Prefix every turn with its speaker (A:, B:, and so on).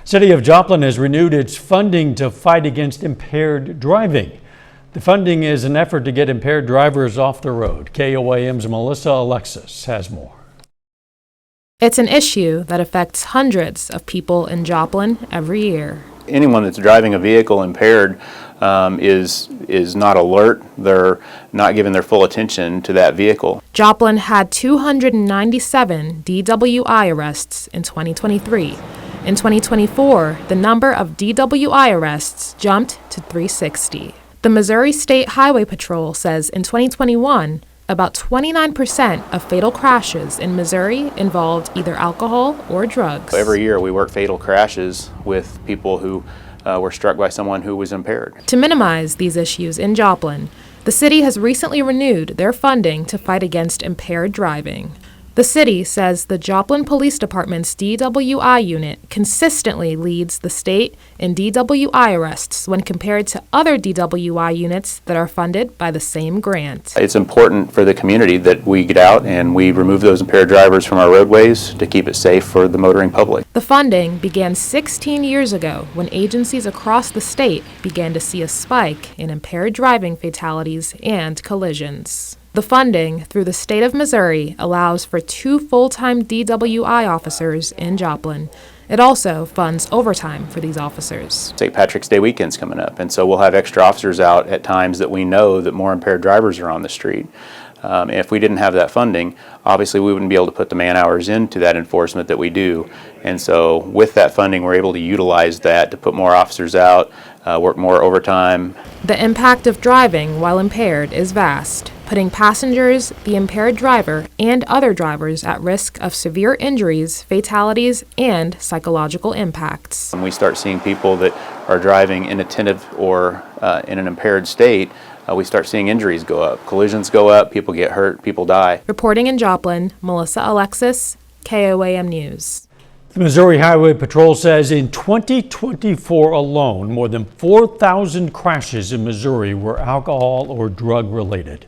A: City of Joplin has renewed its funding to fight against impaired driving. The funding is an effort to get impaired drivers off the road. KOAM's Melissa Alexis has more.
B: It's an issue that affects hundreds of people in Joplin every year.
C: Anyone that's driving a vehicle impaired is not alert. They're not giving their full attention to that vehicle.
B: Joplin had 297 DWI arrests in 2023. In 2024, the number of DWI arrests jumped to 360. The Missouri State Highway Patrol says in 2021, about 29% of fatal crashes in Missouri involved either alcohol or drugs.
C: Every year we work fatal crashes with people who were struck by someone who was impaired.
B: To minimize these issues in Joplin, the city has recently renewed their funding to fight against impaired driving. The city says the Joplin Police Department's DWI unit consistently leads the state in DWI arrests when compared to other DWI units that are funded by the same grant.
C: It's important for the community that we get out and we remove those impaired drivers from our roadways to keep it safe for the motoring public.
B: The funding began 16 years ago when agencies across the state began to see a spike in impaired driving fatalities and collisions. The funding through the state of Missouri allows for 2 full-time DWI officers in Joplin. It also funds overtime for these officers.
C: St. Patrick's Day weekend's coming up, and so we'll have extra officers out at times that we know that more impaired drivers are on the street. If we didn't have that funding, obviously we wouldn't be able to put the man hours into that enforcement that we do. And so with that funding, we're able to utilize that to put more officers out, work more overtime.
B: The impact of driving while impaired is vast, putting passengers, the impaired driver, and other drivers at risk of severe injuries, fatalities, and psychological impacts.
C: When we start seeing people that are driving inattentive or in an impaired state, we start seeing injuries go up, collisions go up, people get hurt, people die.
B: Reporting in Joplin, Melissa Alexis, KOAM News.
A: The Missouri Highway Patrol says in 2024 alone, more than 4,000 crashes in Missouri were alcohol or drug related.